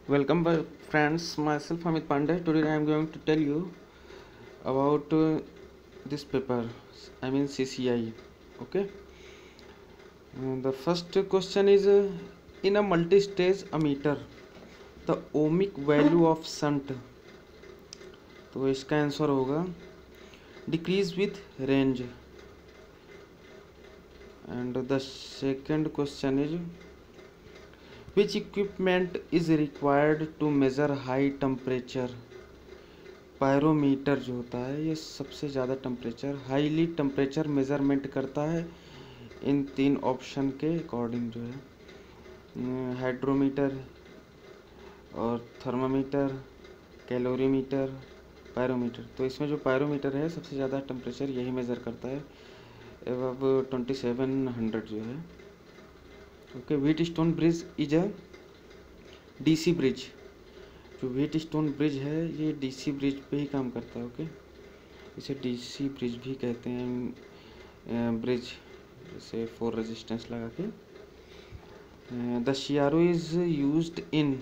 Welcome friends, myself Amit Pandey. Today I am going to tell you about this paper, I mean CCI. Okay. The first question is in a multi-stage ammeter, the ohmic value of shunt. तो इसका answer होगा decrease with range. And the second question is which equipment is required to measure high temperature. Pyrometer जो होता है ये सबसे ज़्यादा temperature highly temperature measurement करता है इन तीन ऑप्शन के अकॉर्डिंग जो है हाइड्रोमीटर और थर्मामीटर कैलोरीमीटर पायरोमीटर। तो इसमें जो पायरोमीटर है सबसे ज़्यादा टेम्परेचर यही मेज़र करता है अब 2700 जो है। Okay, wheat stone bridge is a DC bridge. जो व्हीट स्टोन ब्रिज है ये डीसी ब्रिज पे ही काम करता है। ओके, इसे डीसी ब्रिज भी कहते हैं, ब्रिज जैसे 4 रेजिस्टेंस लगा के। The CRO is used in,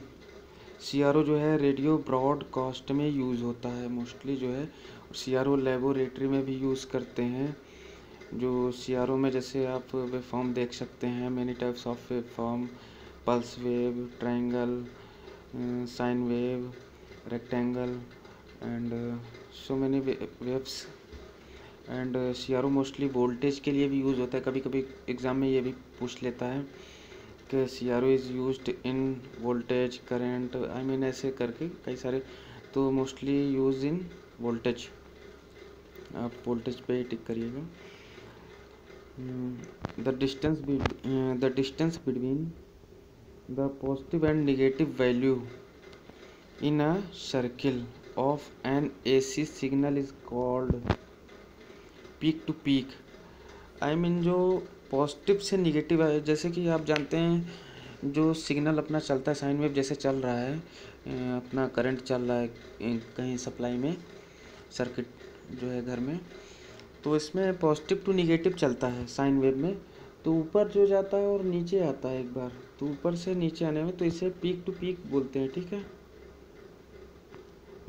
CRO जो है रेडियो ब्रॉडकास्ट में यूज़ होता है मोस्टली जो है। सीआरओ लेबोरेटरी में भी यूज़ करते हैं। जो सीआरओ में जैसे आप वेवफॉर्म देख सकते हैं, many types of waveform, pulse wave, triangle, sine wave, rectangle and so many waves. And CRO mostly voltage के लिए भी यूज़ होता है। कभी कभी एग्ज़ाम में ये भी पूछ लेता है कि CRO is used in voltage current, I mean ऐसे करके कई सारे। तो मोस्टली यूज इन वोल्टेज, आप वोल्टेज पे ही टिक करिएगा। The distance between the positive and negative value in a circle of an AC signal is called peak to peak। I mean जो positive से निगेटिव है, जैसे कि आप जानते हैं जो सिग्नल अपना चलता है साइन वेव जैसे चल रहा है, अपना करंट चल रहा है कहीं सप्लाई में, सर्किट जो है घर में, तो इसमें पॉजिटिव टू निगेटिव चलता है साइन वेव में। तो ऊपर जो जाता है और नीचे आता है एक बार, तो ऊपर से नीचे आने में, तो इसे पीक टू पीक बोलते हैं। ठीक है,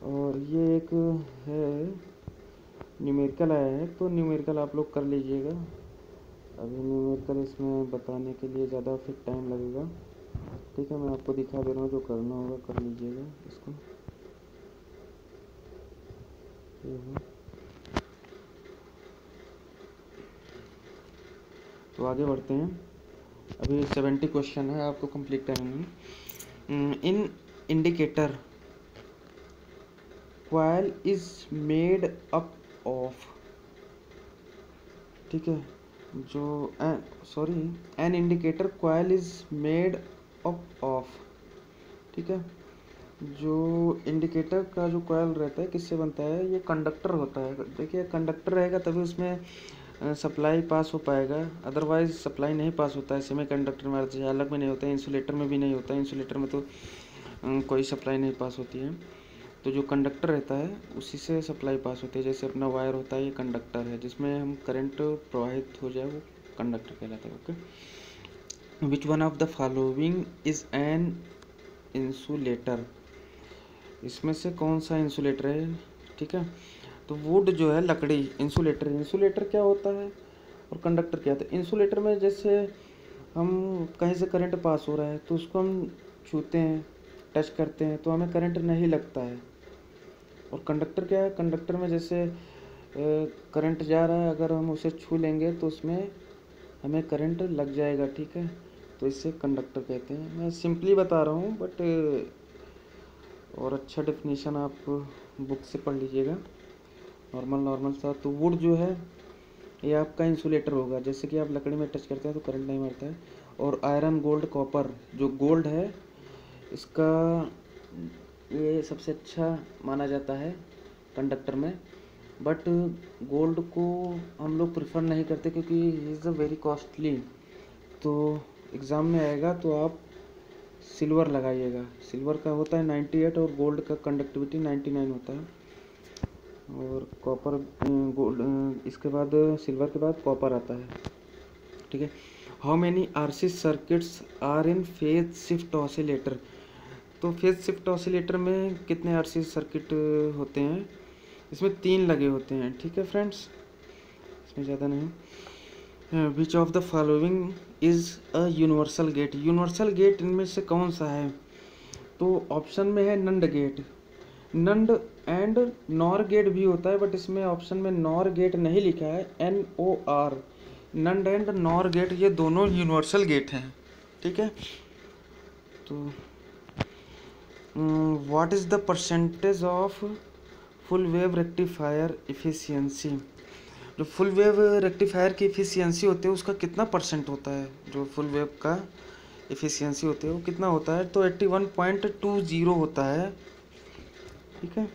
और ये एक है न्यूमेरिकल आया है, तो न्यूमेरिकल आप लोग कर लीजिएगा। अभी न्यूमेरिकल इसमें बताने के लिए ज़्यादा फिर टाइम लगेगा। ठीक है, मैं आपको दिखा दे रहा हूँ, जो करना होगा कर लीजिएगा इसको। तो आगे बढ़ते हैं। अभी 70 क्वेश्चन है, आपको कंप्लीट करेंगे। In indicator coil is made up of, ठीक है, जो an indicator coil is made up of, ठीक है। जो इंडिकेटर का जो कॉइल रहता है किससे बनता है, ये कंडक्टर होता है। देखिए कंडक्टर रहेगा तभी उसमें सप्लाई पास हो पाएगा, अदरवाइज सप्लाई नहीं पास होता है। सेमी कंडक्टर में अलग में नहीं होता है, इंसुलेटर में भी नहीं होता है। इंसुलेटर में तो कोई सप्लाई नहीं पास होती है। तो जो कंडक्टर रहता है उसी से सप्लाई पास होती है। जैसे अपना वायर होता है, ये कंडक्टर है, जिसमें हम करंट प्रवाहित हो जाए वो कंडक्टर कहलाता है। Okay, which one of the following is an insulator, इसमें से कौन सा इंसुलेटर है। ठीक है, तो वुड जो है लकड़ी इंसुलेटर। इंसुलेटर क्या होता है और कंडक्टर क्या होता है। इंसुलेटर में जैसे हम कहीं से करंट पास हो रहा है तो उसको हम छूते हैं, टच करते हैं, तो हमें करंट नहीं लगता है। और कंडक्टर क्या है, कंडक्टर में जैसे करंट जा रहा है, अगर हम उसे छू लेंगे तो उसमें हमें करंट लग जाएगा। ठीक है, तो इससे कंडक्टर कहते हैं। मैं सिंपली बता रहा हूँ बट और अच्छा डेफिनेशन आप बुक से पढ़ लीजिएगा नॉर्मल सा। तो वुड जो है ये आपका इंसुलेटर होगा। जैसे कि आप लकड़ी में टच करते हैं तो करंट नहीं मारता है। और आयरन, गोल्ड, कॉपर, जो गोल्ड है इसका ये सबसे अच्छा माना जाता है कंडक्टर में। बट गोल्ड को हम लोग प्रेफर नहीं करते क्योंकि इज़ अ वेरी कॉस्टली। तो एग्ज़ाम में आएगा तो आप सिल्वर लगाइएगा। सिल्वर का होता है 98 और गोल्ड का कंडक्टिविटी 99 होता है। और कॉपर, गोल्ड, इसके बाद सिल्वर के बाद कॉपर आता है। ठीक है, how many RC circuits are in phase shift oscillator, तो फेज शिफ्ट ऑसिलेटर में कितने आरसी सर्किट होते हैं? इसमें 3 लगे होते हैं। ठीक है फ्रेंड्स, इसमें ज़्यादा नहीं। Which of the following is a universal gate? Universal gate इनमें से कौन सा है? तो ऑप्शन में है NAND gate. NAND and NOR gate भी होता है, बट इसमें ऑप्शन में नॉर गेट नहीं लिखा है, NOR। नंड एंड नॉर गेट ये दोनों यूनिवर्सल गेट हैं। ठीक है, तो what is the percentage of full wave rectifier efficiency? जो फुल वेव रेक्टिफायर की इफिशियंसी होती है उसका कितना परसेंट होता है? जो फुल वेव का इफिशियंसी होती है वो कितना होता है? तो 81.20 होता है। ठीक है,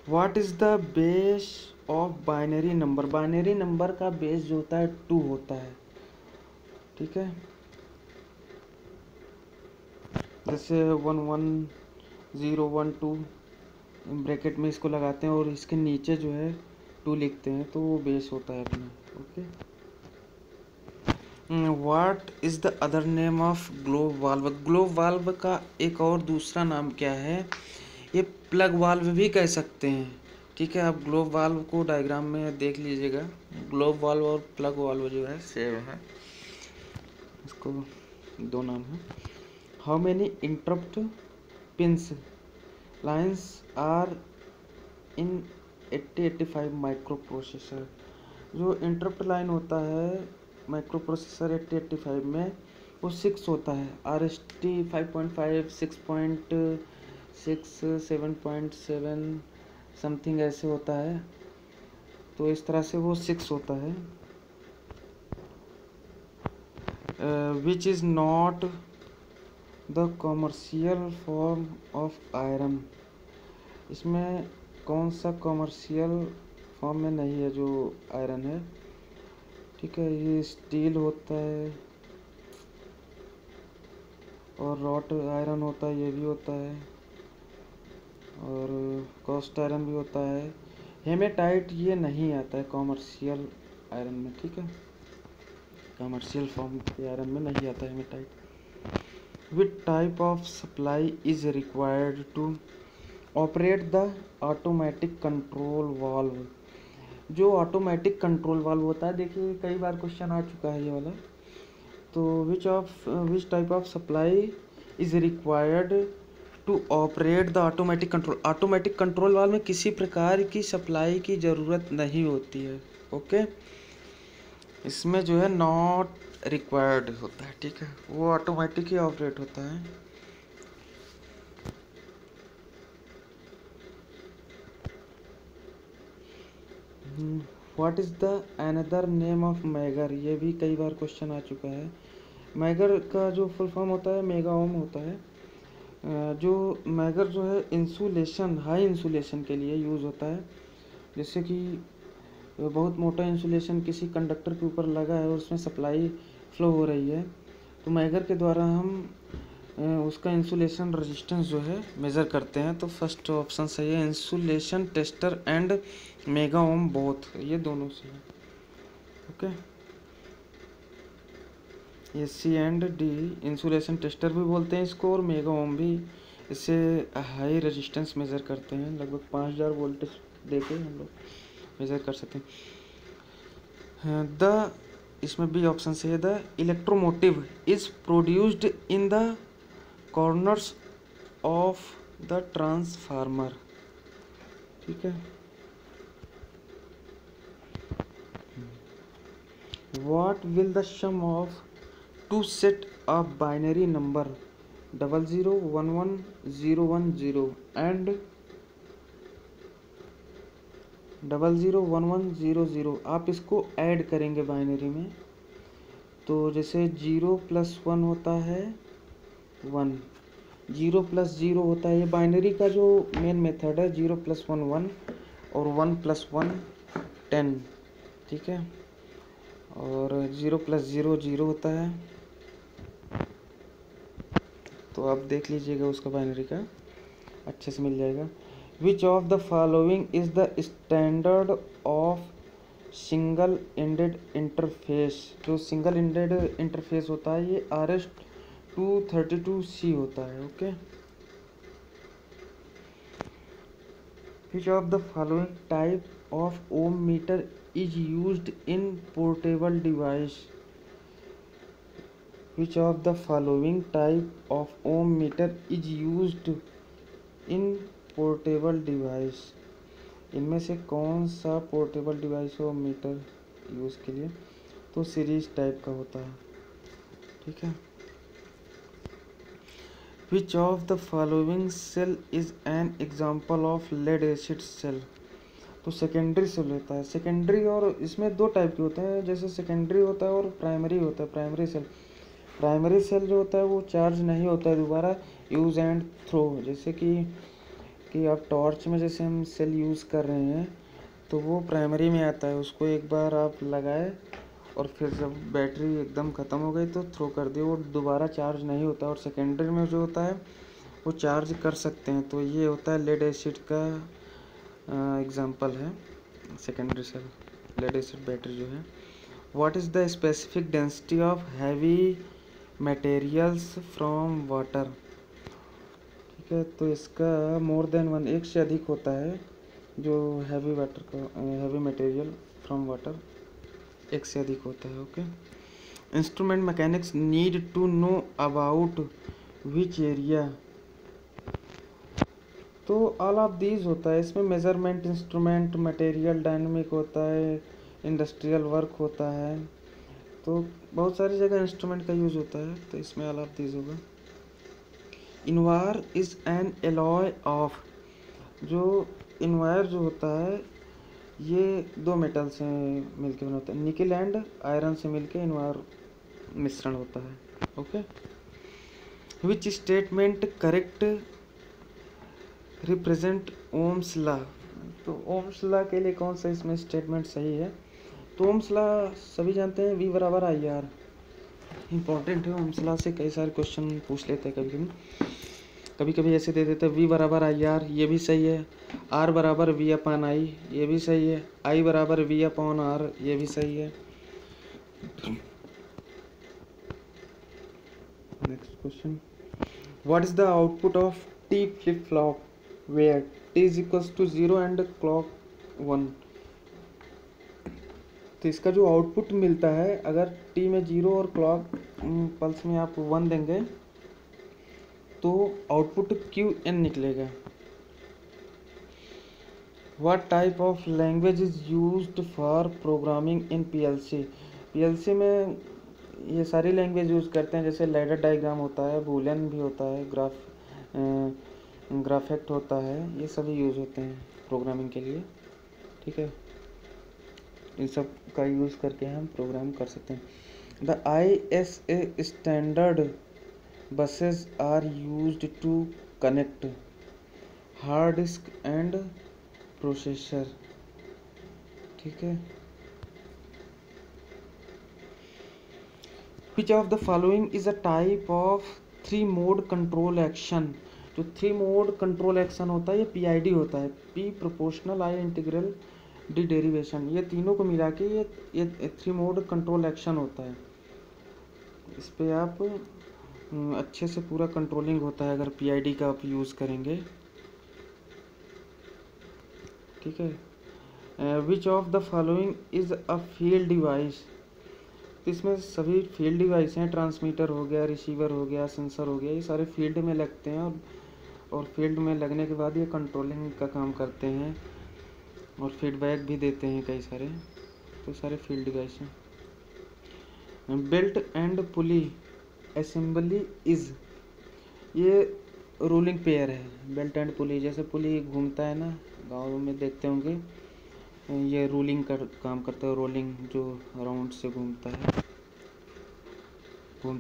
what is the base of binary number? Binary number का बेस जो होता है 2 होता है। ठीक है, जैसे 1101 2 ब्रैकेट में इसको लगाते हैं और इसके नीचे जो है 2 लिखते हैं, तो वो बेस होता है अपना। Okay, what is the other name of globe valve? Globe valve का एक और दूसरा नाम क्या है? ये प्लग वाल्व भी कह सकते हैं। ठीक है, आप ग्लोब वाल्व को डायग्राम में देख लीजिएगा। ग्लोब वाल्व और प्लग वाल्व जो है सेम है, इसको 2 नाम है। How many interrupt pins lines are in 8085 micro processor? जो इंटरप्ट लाइन होता है माइक्रो प्रोसेसर 8085 में वो 6 होता है। RST 5.5, 6.6, 7.7 समथिंग ऐसे होता है, तो इस तरह से वो 6 होता है। Which is not the commercial form of iron? इसमें कौन सा कॉमर्शियल फॉर्म में नहीं है जो आयरन है? ठीक है, ये स्टील होता है और रॉट आयरन होता है, ये भी होता है, और कास्ट आयरन भी होता है। हेमेटाइट ये नहीं आता है कॉमर्शियल आयरन में। ठीक है, कॉमर्शियल फॉर्म के आयरन में नहीं आता है hematite. Which type of supply is required to operate the automatic control valve? जो ऑटोमेटिक कंट्रोल वाल्व होता है, देखिए कई बार क्वेश्चन आ चुका है ये वाला। तो which type of supply is required to operate the automatic control? Automatic control valve में किसी प्रकार की सप्लाई की ज़रूरत नहीं होती है। ओके, इसमें जो है नॉट रिक्वायर्ड होता है। ठीक है, वो ऑटोमेटिक ही ऑपरेट होता है। What is the another name of megger? ये भी कई बार क्वेश्चन आ चुका है। मैगर का जो फुल फॉर्म होता है मेगा ओम होता है। जो मैगर जो है इंसुलेशन, हाई इंसुलेशन के लिए यूज़ होता है। जैसे कि बहुत मोटा इंसुलेशन किसी कंडक्टर के ऊपर लगा है और उसमें सप्लाई फ्लो हो रही है, तो मैगर के द्वारा हम उसका इंसुलेशन रेजिस्टेंस जो है मेज़र करते हैं। तो फर्स्ट ऑप्शन सही है, insulation tester and mega ohm both, ये दोनों से है। ओके, ये C&D इंसुलेशन टेस्टर भी बोलते हैं इसको, और मेगा ओम भी। इससे हाई रेजिस्टेंस मेज़र करते हैं, लगभग 5000 वोल्टेज देके हम लोग मेज़र कर सकते हैं। द इसमें भी ऑप्शन से है, the electromotive is produced in the corners of the transformer. ठीक है, what will the sum of two set a binary number 001110 and 001100? आप इसको ऐड करेंगे बाइनरी में, तो जैसे 0+1 होता है 1, 0+0 होता है। ये बाइनरी का जो मेन मेथड है, 0+1 1 और 1+1 10। ठीक है, और 0+0 0 होता है। तो आप देख लीजिएगा उसका बाइनरी का, अच्छे से मिल जाएगा। Which of the following is the standard of single ended interface, जो सिंगल एंडेड इंटरफेस होता है ये RS-232C होता है। Okay, which of the following type of ohm meter is used in portable device, which of the following type of ohm meter is used in portable device, इनमें से कौन सा portable device हो मीटर यूज़ के लिए, तो series type का होता है। ठीक है, which of the following cell is an example of lead acid cell, तो सेकेंडरी सेल होता है। सेकेंडरी, और इसमें दो टाइप के होते हैं, जैसे सेकेंडरी होता है और प्राइमरी होता है। प्राइमरी सेल जो होता है वो चार्ज नहीं होता है दोबारा, यूज़ एंड थ्रो, जैसे कि आप टॉर्च में जैसे हम सेल यूज़ कर रहे हैं तो वो प्राइमरी में आता है, उसको एक बार आप लगाए और फिर जब बैटरी एकदम ख़त्म हो गई तो थ्रो कर दिए, वो दोबारा चार्ज नहीं होता। और सेकेंडरी में जो होता है वो चार्ज कर सकते हैं, तो ये होता है लेड एसिड का एग्जांपल है secondary cell, lead acid battery जो है। What is the specific density of heavy materials from water, ठीक है, तो इसका मोर देन वन, एक से अधिक होता है जो हैवी वाटर का हैवी मटेरियल फ्रॉम वाटर एक से अधिक होता है। Okay, instrument mechanics need to know about which area, तो ऑल ऑफ दीज होता है इसमें, मेजरमेंट इंस्ट्रूमेंट, मटेरियल डायनेमिक होता है, इंडस्ट्रियल वर्क होता है, तो बहुत सारी जगह इंस्ट्रूमेंट का यूज़ होता है, तो इसमें ऑल ऑफ दीज होगा। Entire is an alloy of, जो इनवायर जो होता है ये दो मेटल से मिलके बना होता है, निकल एंड आयरन से मिलके इनवायर मिश्रण होता है। Okay, which statement correct represent Ohm's law, तो ओम्स लॉ के लिए कौन सा इसमें स्टेटमेंट सही है, तो ओम्स लॉ सभी जानते हैं, V बराबर IR, इम्पॉर्टेंट है। ओम्स लॉ से कई सारे क्वेश्चन पूछ लेते हैं, कभी कभी ऐसे दे देते हैं V बराबर IR, ये भी सही है, R बराबर V अपॉन I, ये भी सही है, I बराबर V अपॉन R, ये भी सही है। Next question, what is the output of T flip flop where T is equals to 0 and clock 1, तो इसका जो आउटपुट मिलता है अगर T में 0 और क्लॉक पल्स में आप 1 देंगे तो आउटपुट QN निकलेगा। What type of language is used for programming in PLC में ये सारी लैंग्वेज यूज़ करते हैं, जैसे लैडर डायग्राम होता है, बूलियन भी होता है, ग्राफेक्ट होता है, ये सभी यूज़ होते हैं प्रोग्रामिंग के लिए। ठीक है, इन सब का यूज़ करके हम प्रोग्राम कर सकते हैं। The ISA standard buses are used to connect hard disk and processor। ठीक है, which of the following is a type of 3 mode control action, जो 3 mode control action होता है ये PID होता है, P proportional, I integral, D derivation, ये तीनों को मिला के ये 3 mode control action होता है। इस पे आप अच्छे से पूरा कंट्रोलिंग होता है अगर PID का आप यूज़ करेंगे। ठीक है, which of the following is a field device, तो इसमें सभी फील्ड डिवाइस हैं, ट्रांसमीटर हो गया, रिसीवर हो गया, सेंसर हो गया, ये सारे फील्ड में लगते हैं और फील्ड में लगने के बाद ये कंट्रोलिंग का काम करते हैं और फीडबैक भी देते हैं कई सारे, तो सारे फील्ड डिवाइस हैं। Belt and pulley assembly is, ये रूलिंग पेयर है, बेल्ट एंड पुली, जैसे पुली घूमता है ना, गाँव में देखते होंगे, ये रूलिंग का काम करता है, रोलिंग जो राउंड से घूमता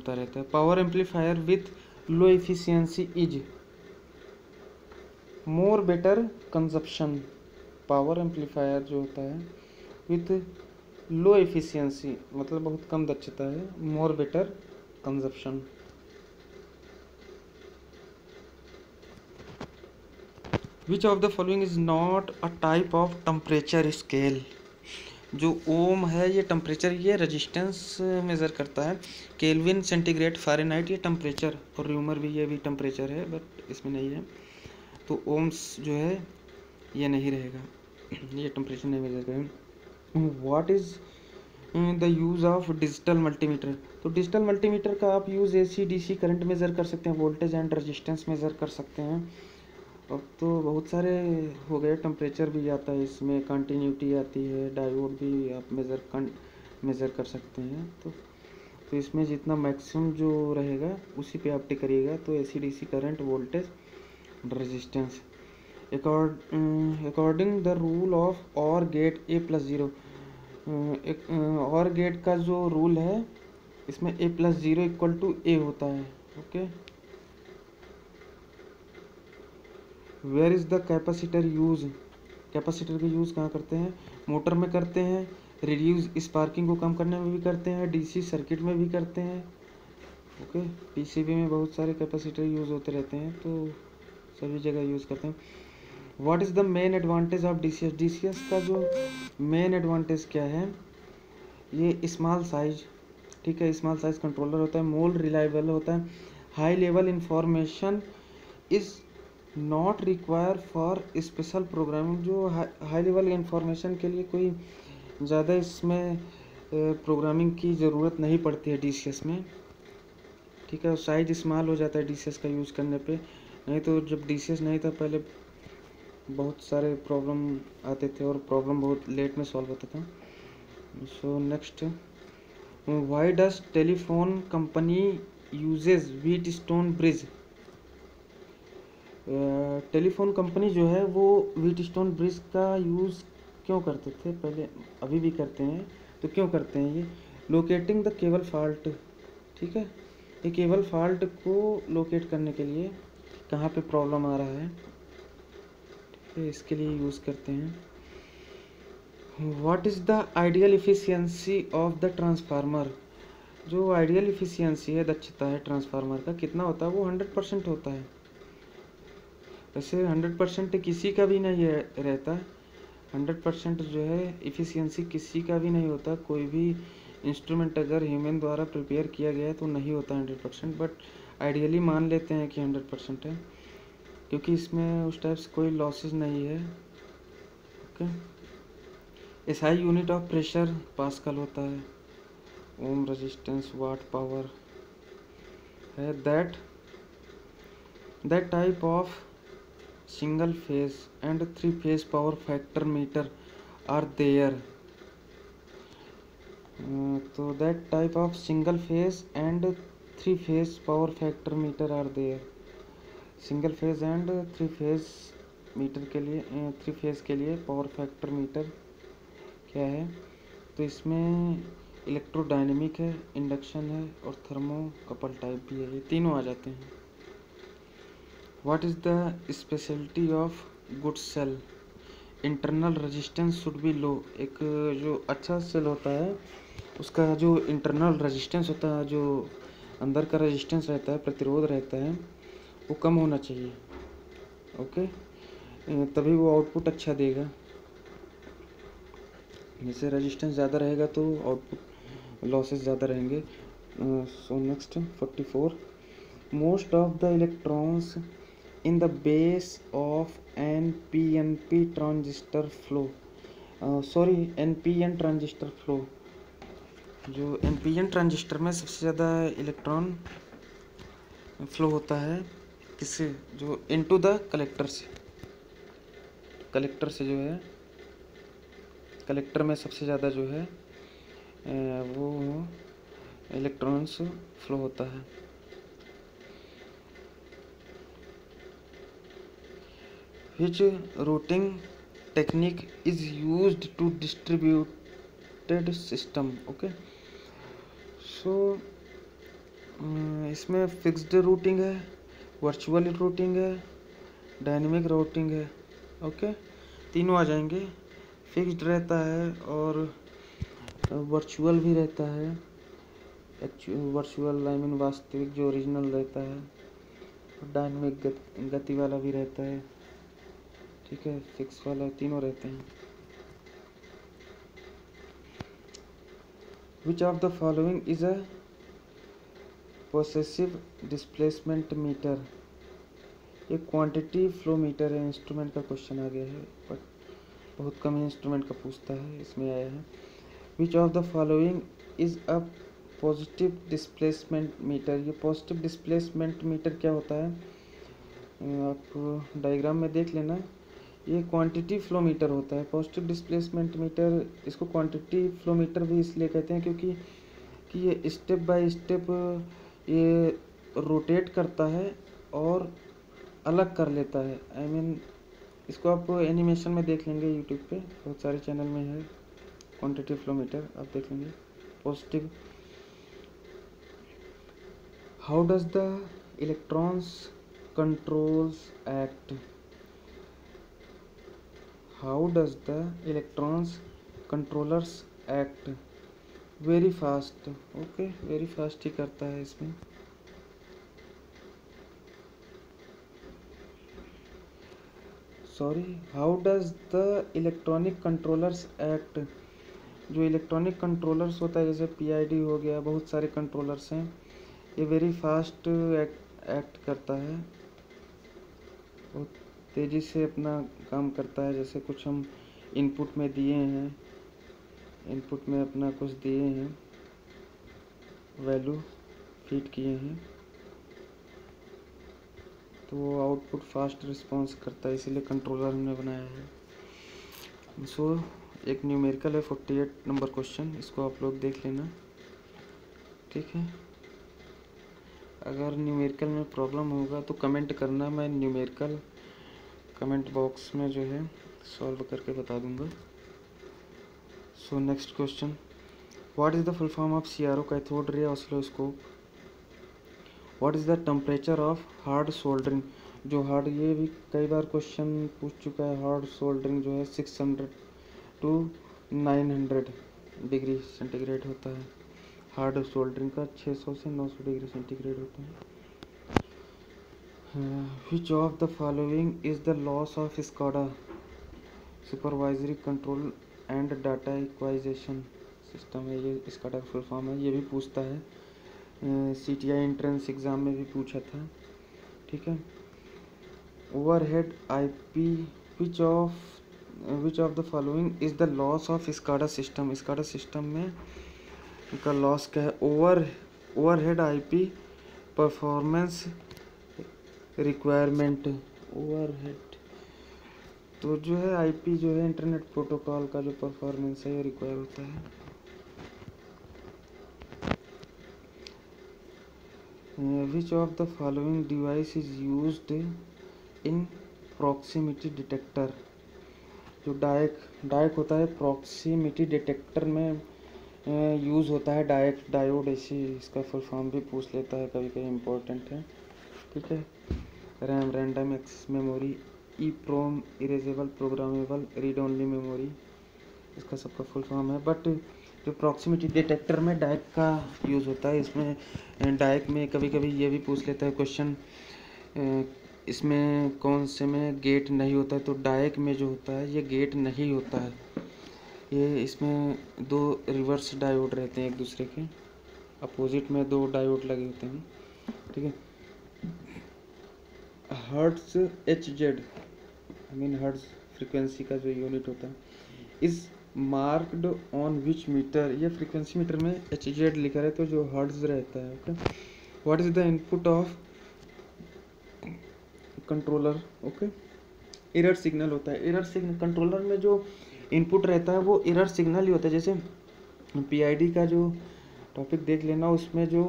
रहता है। Power amplifier with low efficiency is more better consumption, power amplifier जो होता है विथ लो एफिशिएंसी मतलब बहुत कम दक्षता है, more better consumption. Which of the following is not a type of temperature scale, जो ओम है ये टेम्परेचर, ये रेजिस्टेंस मेज़र करता है। केल्विन, सेंटीग्रेड, फ़ारेनहाइट ये टेम्परेचर, और र्यूमर भी, ये भी टेम्परेचर है बट इसमें नहीं है। तो ओम्स जो है ये नहीं रहेगा, ये टेम्परेचर नहीं मेज़र करेगा। What is the use of digital multimeter? तो डिजिटल मल्टीमीटर का आप use AC DC current measure कर सकते हैं, वोल्टेज एंड रेजिस्टेंस मेज़र कर सकते हैं। अब तो बहुत सारे हो गए, टेम्परेचर भी आता है इसमें, कंटिन्यूटी आती है, डायोड भी आप मेज़र कर सकते हैं। तो इसमें जितना मैक्सिमम जो रहेगा उसी पे आप टिक करिएगा। तो AC DC current, voltage, resistance. According the rule of और गेट A+0, एक और गेट का जो रूल है इसमें A+0 = A होता है। Okay, where is the capacitor use? Capacitor का यूज़ कहाँ करते हैं? मोटर में करते हैं, रिड्यूस स्पार्किंग को कम करने में भी करते हैं, DC सर्किट में भी करते हैं। ओके, PCB में बहुत सारे कैपेसिटर यूज़ होते रहते हैं, तो सभी जगह यूज़ करते हैं। What is the main advantage of DCS? DCS का जो मेन एडवांटेज क्या है? ये स्मॉल साइज, ठीक है, स्मॉल साइज कंट्रोलर होता है, मोर रिलायबल होता है, high level information is not require for special programming. जो हाई लेवल इंफॉर्मेशन के लिए कोई ज़्यादा इसमें प्रोग्रामिंग की ज़रूरत नहीं पड़ती है DCS में, ठीक है। साइज स्मॉल हो जाता है DCS का यूज़ करने पे, नहीं तो जब DCS नहीं था पहले बहुत सारे प्रॉब्लम आते थे और प्रॉब्लम बहुत लेट में सॉल्व होता था। So next, why does telephone company uses Wheatstone bridge? Telephone company जो है वो व्हीटस्टोन ब्रिज का यूज़ क्यों करते थे पहले, अभी भी करते हैं, तो क्यों करते हैं ये? लोकेटिंग द केबल फॉल्ट, ठीक है, ये केबल फॉल्ट को लोकेट करने के लिए कहाँ पे प्रॉब्लम आ रहा है, ठीक है, इसके लिए यूज़ करते हैं। What is the ideal efficiency of the transformer? जो आइडियल इफ़िशियंसी है, दक्षता है ट्रांसफार्मर का, कितना होता है? वो 100% होता है। वैसे 100% किसी का भी नहीं रहता, 100% जो है इफ़िशियंसी किसी का भी नहीं होता। कोई भी इंस्ट्रूमेंट अगर ह्यूमन द्वारा प्रिपेयर किया गया है तो नहीं होता 100%, बट आइडियली मान लेते हैं कि 100% है, क्योंकि इसमें उस टाइप से कोई लॉसेस नहीं है। Okay, SI unit of pressure pascal होता है, ओम रेजिस्टेंस वाट पावर है। That type of single phase and 3 phase power factor meter are there. तो that type of single phase and 3 phase power factor meter are there. Single phase and 3 phase meter के लिए, 3 phase के लिए power factor metre क्या है? तो इसमें electrodynamic है, इंडक्शन है और थर्मोकपल टाइप भी है, ये तीनों आ जाते हैं। What is the speciality of good cell? Internal resistance should be low. एक जो अच्छा सेल होता है उसका जो इंटरनल रेजिस्टेंस होता है, जो अंदर का रेजिस्टेंस रहता है, प्रतिरोध रहता है, वो कम होना चाहिए। ओके, तभी वो आउटपुट अच्छा देगा। जैसे रेजिस्टेंस ज़्यादा रहेगा तो आउटपुट लॉसेस ज़्यादा रहेंगे। So next 44, most of the electrons in the base of NPN transistor flow, NPN transistor flow. जो NPN ट्रांजिस्टर में सबसे ज़्यादा इलेक्ट्रॉन फ्लो होता है किससे? जो इनटू द कलेक्टर से, कलेक्टर से जो है, कलेक्टर में सबसे ज़्यादा जो है वो इलेक्ट्रॉन्स फ्लो होता है। Which routing technique is used to distributed system? Okay, so इसमें फिक्स्ड रूटिंग है, वर्चुअल रूटिंग है, डायनेमिक रूटिंग है। ओके, तीनों आ जाएंगे। फिक्स्ड रहता है और वर्चुअल भी रहता है, वर्चुअल आई मीन वास्तविक जो ओरिजिनल रहता है, डायनेमिक गति वाला भी रहता है, ठीक है, फिक्स वाला, तीनों रहते हैं। Which of the following is a possessive displacement meter. ये क्वांटिटी फ्लो मीटर है, इंस्ट्रूमेंट का क्वेश्चन आ गया है, बट बहुत कम इंस्ट्रूमेंट का पूछता है, इसमें आया है। Which of the following is a positive displacement meter. ये पॉजिटिव डिस्प्लेसमेंट मीटर क्या होता है, आप डायग्राम में देख लेना। ये क्वांटिटी फ्लो मीटर होता है। पॉजिटिव डिस्प्लेसमेंट मीटर, इसको क्वांटिटी फ्लो मीटर भी इसलिए कहते हैं क्योंकि ये स्टेप बाय स्टेप ये रोटेट करता है और अलग कर लेता है। आई मीन इसको आप एनिमेशन में देख लेंगे, यूट्यूब पे बहुत सारे चैनल में है क्वांटिटी फ्लो मीटर, आप देख लेंगे। Positive, how does the electrons controls act. How does the electrons controllers act. Very fast, okay, very fast ही करता है इसमें। Sorry, how does the electronic controllers act. जो इलेक्ट्रॉनिक कंट्रोलर्स होता है, जैसे पीआईडी हो गया, बहुत सारे कंट्रोलर्स हैं, ये वेरी फास्ट एक्ट करता है, बहुत तेज़ी से अपना काम करता है। जैसे कुछ हम इनपुट में दिए हैं, इनपुट में अपना कुछ दिए हैं, वैल्यू फीड किए हैं, तो वो आउटपुट फास्ट रिस्पॉन्स करता है, इसीलिए कंट्रोलर हमने बनाया है। सो एक न्यूमेरिकल है 48 नंबर क्वेश्चन, इसको आप लोग देख लेना, ठीक है। अगर न्यूमेरिकल में प्रॉब्लम होगा तो कमेंट करना, मैं न्यूमेरिकल कमेंट बॉक्स में जो है सॉल्व करके बता दूंगा। So next question, what is the full form of CRO cathode ray oscilloscope. What is the temperature of hard soldering. जो हार्ड, ये भी कई बार क्वेश्चन पूछ चुका है। हार्ड सोल्डरिंग जो है 600 to 900 डिग्री सेंटीग्रेड होता है। हार्ड सोल्डरिंग का 600 से 900 डिग्री सेंटीग्रेड होता है। Which of the following is the loss of SCADA. Supervisory control and data acquisition system है, ये स्काडा का फुल फॉर्म है। ये भी पूछता है, CTI एंट्रेंस एग्ज़ाम में भी पूछा था, ठीक है। Overhead IP, which of the following is the loss of SCADA system. SCADA system में का लॉस क्या है, overhead IP performance requirement. Overhead तो जो है IP जो है इंटरनेट प्रोटोकॉल का जो परफॉर्मेंस है ये रिक्वायर होता है। Which of the following device is used in proximity detector. जो डायक होता है प्रॉक्सिमिटी डिटेक्टर में यूज़ होता है। डायोड, ऐसी इसका फुल फॉर्म भी पूछ लेता है, कभी कभी इम्पोर्टेंट है, ठीक है। RAM, random access memory, EEPROM, erasable programmable read only memory, इसका सबका फुल फॉर्म है। बट जो प्रॉक्सिमिटी डिटेक्टर में डायक का यूज़ होता है, इसमें डायक में कभी कभी ये भी पूछ लेता है क्वेश्चन, इसमें कौन से में गेट नहीं होता है। तो डायक में जो होता है ये गेट नहीं होता है, ये इसमें दो रिवर्स डायोड रहते हैं, एक दूसरे के अपोजिट में दो डायोड लगे होते हैं, ठीक है। Hertz HZ, I mean hertz frequency का जो यूनिट होता है, is marked on which meter. ये फ्रीक्वेंसी मीटर में HZ लिखा है, तो जो हर्ट्ज रहता है, okay. What is the input of controller, okay. Error signal होता है। एरर सिग्नल कंट्रोलर में जो इनपुट रहता है वो एरर सिग्नल ही होता है। जैसे PID का जो टॉपिक देख लेना, उसमें जो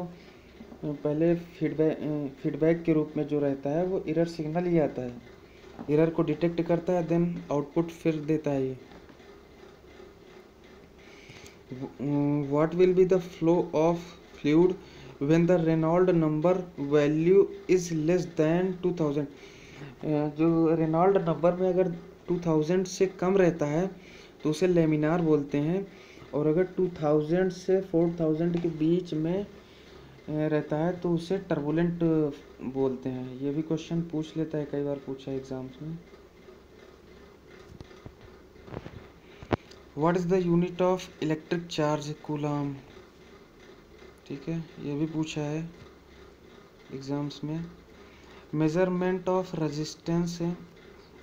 पहले फीडबैक के रूप में जो रहता है वो एरर सिग्नल ही आता है। एरर को डिटेक्ट करता है, देन आउटपुट फिर देता है ये। What will be the flow of fluid when the Reynold number value is less than 2000। जो रेनॉल्ड नंबर में अगर 2000 से कम रहता है तो उसे लेमिनार बोलते हैं, और अगर 2000 से 4000 के बीच में रहता है तो उसे टर्बुलेंट बोलते हैं। ये भी क्वेश्चन पूछ लेता है, कई बार पूछा है एग्जाम्स में। What is the unit of electric charge, coulomb. ठीक है, ये भी पूछा है एग्जाम्स में। Measurement of resistance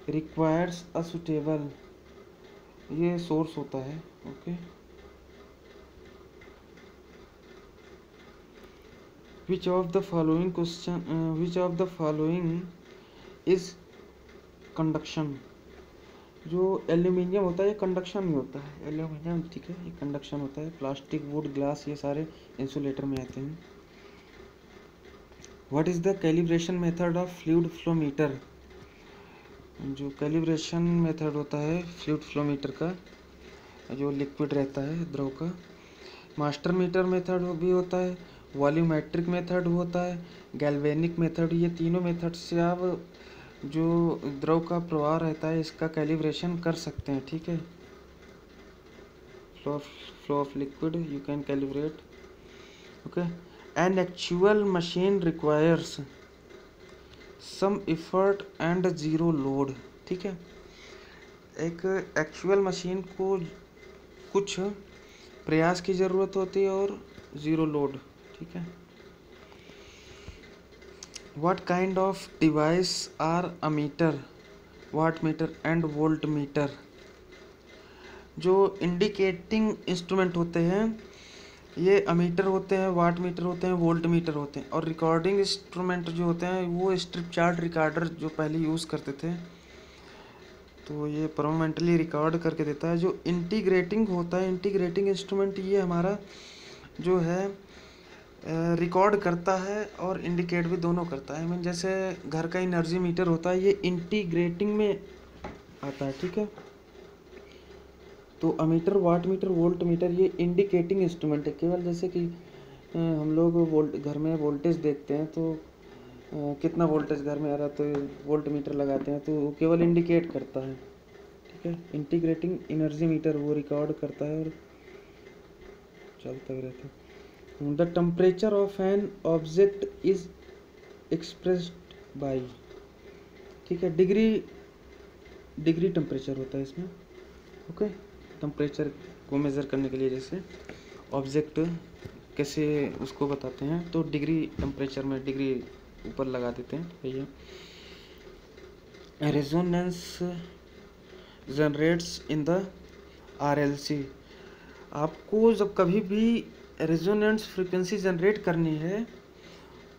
requires a suitable, ये सोर्स होता है। Okay, which of the following question, which of the following is conduction, जो एल्यूमिनियम होता है ये कंडक्शन नहीं होता है, एल्यूमिनियम ठीक है ये कंडक्शन होता है, प्लास्टिक, वुड, ग्लास ये सारे इंसुलेटर में आते हैं। What is the calibration method of fluid flow meter, जो कैलिब्रेशन मेथड होता है फ्लूइड फ्लो मीटर का, जो लिक्विड रहता है द्रव का, मास्टर मीटर मेथड भी होता है, वॉल्यूमेट्रिक मेथड होता है, गैल्वेनिक मेथड, ये तीनों मेथड से आप जो द्रव का प्रवाह रहता है इसका कैलिब्रेशन कर सकते हैं। ठीक है, flow of liquid you can calibrate. Okay, an actual machine requires some effort and zero load. ठीक है, एक एक्चुअल मशीन को कुछ प्रयास की ज़रूरत होती है और ज़ीरो लोड। ठीक है, what kind of device are ammeter, watt meter and volt meter, जो इंडिकेटिंग इंस्ट्रूमेंट होते हैं ये अमीटर होते हैं, वाट मीटर होते हैं, वोल्ट मीटर होते हैं, और रिकॉर्डिंग इंस्ट्रूमेंट जो होते हैं वो स्ट्रिप चार्ट रिकॉर्डर जो पहले यूज़ करते थे, तो ये परमानेंटली रिकॉर्ड करके देता है। जो इंटीग्रेटिंग होता है, इंटीग्रेटिंग इंस्ट्रूमेंट ये हमारा जो है रिकॉर्ड करता है और इंडिकेट भी दोनों करता है। मीन जैसे घर का एनर्जी मीटर होता है ये इंटीग्रेटिंग में आता है। ठीक है, तो ammeter, watt meter, volt meter ये इंडिकेटिंग इंस्ट्रूमेंट है। केवल जैसे कि हम लोग घर में वोल्टेज देखते हैं तो कितना वोल्टेज घर में आ रहा है तो वोल्ट मीटर लगाते हैं, तो वो केवल इंडिकेट करता है। ठीक है, इंटीग्रेटिंग एनर्जी मीटर वो रिकॉर्ड करता है और चलता भी रहता है। The temperature of an object is expressed by, ठीक है, डिग्री टेम्परेचर होता है इसमें। ओके, टेम्परेचर को मेज़र करने के लिए जैसे ऑब्जेक्ट कैसे उसको बताते हैं तो डिग्री टेम्परेचर में डिग्री ऊपर लगा देते हैं भैया। Resonance generates in the RLC, आपको जब कभी भी रेजोनेंस फ्रीक्वेंसी जनरेट करनी है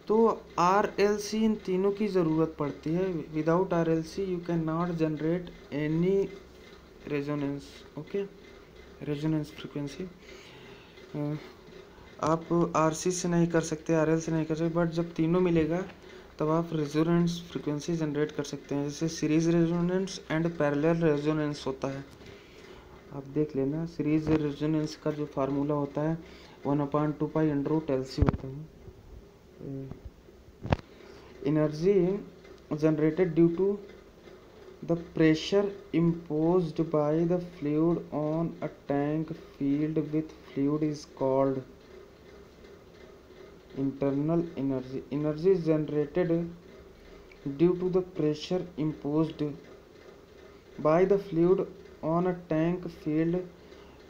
तो आरएलसी इन तीनों की ज़रूरत पड़ती है। Without RLC you can not generate any resonance. Okay, resonance frequency आप आरसी से नहीं कर सकते, आरएल से नहीं कर सकते, बट जब तीनों मिलेगा तब आप रेजोनेंस फ्रीक्वेंसी जनरेट कर सकते हैं। जैसे series resonance and parallel resonance होता है, आप देख लेना। सीरीज रेजोनेंस का जो फार्मूला होता है 1/2 पाई √LC होता है। Energy generated due to the pressure imposed by the fluid on a tank filled with fluid is called internal energy. Energy is generated due to the pressure imposed by the fluid on a tank filled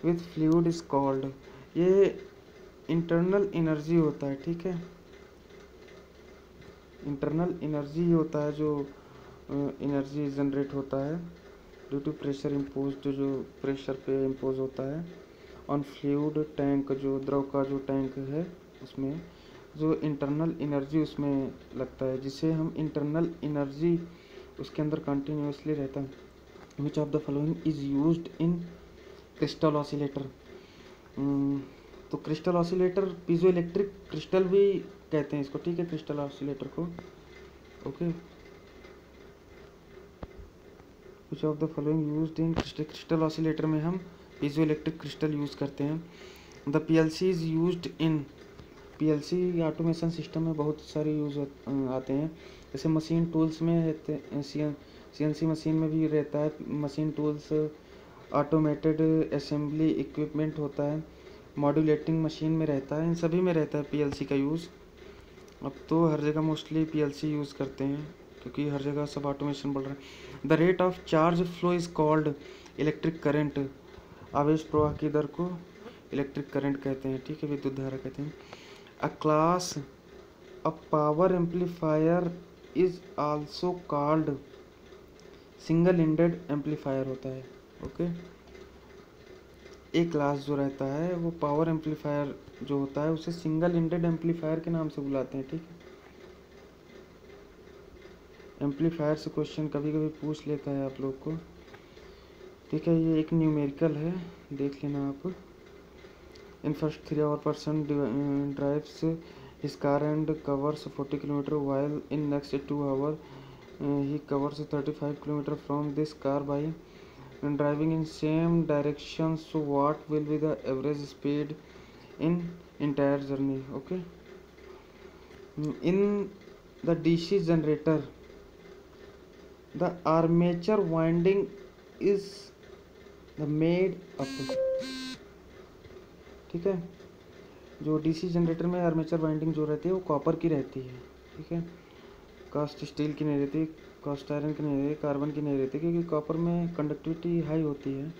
with fluid is called, ये internal energy होता है। ठीक है, internal energy होता है जो energy generate होता है ड्यू टू प्रेशर इम्पोज, जो प्रेशर पे इम्पोज होता है ऑन फ्लूइड टैंक, जो द्रव का जो टैंक है उसमें जो इंटरनल एनर्जी उसमें लगता है, जिसे हम इंटरनल एनर्जी उसके अंदर कंटिन्यूसली रहता है। Which of the following is used in crystal oscillator, तो crystal oscillator piezo electric crystal भी कहते हैं इसको। ठीक है, क्रिस्टल ऑसिलेटर को। Okay, which of the following used in crystal oscillator में हम पीजो इलेक्ट्रिक क्रिस्टल यूज़ करते हैं। The PLC is used in, PLC automation system में बहुत सारे यूज आते हैं। जैसे मशीन टूल्स में रहते हैं, सीएनसी मशीन में भी रहता है machine tools, automated assembly equipment होता है, मॉड्यूलेटिंग मशीन में रहता है, इन सभी में रहता है पीएलसी का यूज़। अब तो हर जगह मोस्टली पीएलसी यूज़ करते हैं क्योंकि हर जगह सब ऑटोमेशन बढ़ रहा है। The rate of charge flow is called electric current, आवेश प्रवाह की दर को इलेक्ट्रिक करंट कहते हैं। ठीक है, विद्युत धारा कहते हैं। अ class a power amplifier is also called, single ended amplifier होता है। ओके, एक क्लास जो रहता है वो पावर एम्पलीफायर जो होता है उसे सिंगल इंडेड एम्पलीफायर के नाम से बुलाते हैं। ठीक है, एम्पलीफायर से क्वेश्चन कभी कभी पूछ लेता है आप लोग को। ठीक है, ये एक न्यूमेरिकल है, देख लेना आप। In first 3 hour person drives his car and covers 40 kilometre while in next 2 hour he covers 35 kilometer from this car by driving in same direction. So what will be the average speed in entire journey? Okay, in the DC generator the armature winding is the made up। ठीक है, जो DC generator में armature winding जो रहती है वो copper की रहती है। ठीक है, कास्ट स्टील की नहीं रहती, कास्ट आयरन की नहीं रहती, कार्बन की नहीं रहती, क्योंकि कॉपर में कंडक्टिविटी हाई होती है,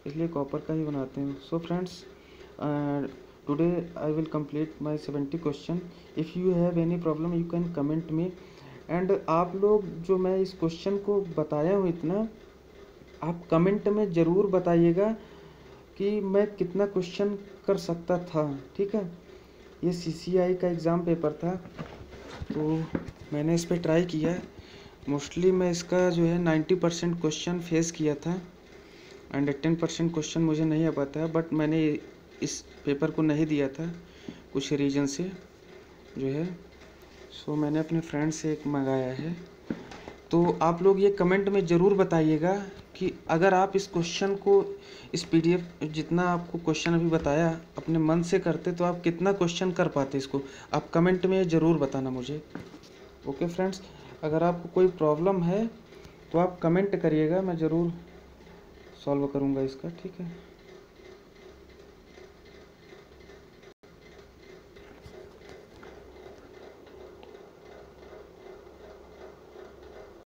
इसलिए कॉपर का ही बनाते हैं। So friends, today I will complete my 70 question. If you have any problem you can comment me. And आप लोग जो मैं इस क्वेश्चन को बताया हूँ इतना, आप कमेंट में ज़रूर बताइएगा कि मैं कितना क्वेश्चन कर सकता था। ठीक है, ये CCI का एग्ज़ाम पेपर था तो मैंने इस पर ट्राई किया। मोस्टली मैं इसका जो है 90% क्वेश्चन फेस किया था एंड 10% क्वेश्चन मुझे नहीं आ पाता है, बट मैंने इस पेपर को नहीं दिया था कुछ रीज़न से जो है। सो मैंने अपने फ्रेंड से एक मंगाया है। तो आप लोग ये कमेंट में ज़रूर बताइएगा कि अगर आप इस क्वेश्चन को, इस PDF जितना आपको क्वेश्चन अभी बताया अपने मन से करते तो आप कितना क्वेश्चन कर पाते, इसको आप कमेंट में ज़रूर बताना मुझे। ओके फ्रेंड्स, अगर आपको कोई प्रॉब्लम है तो आप कमेंट करिएगा, मैं ज़रूर सॉल्व करूँगा इसका। ठीक है।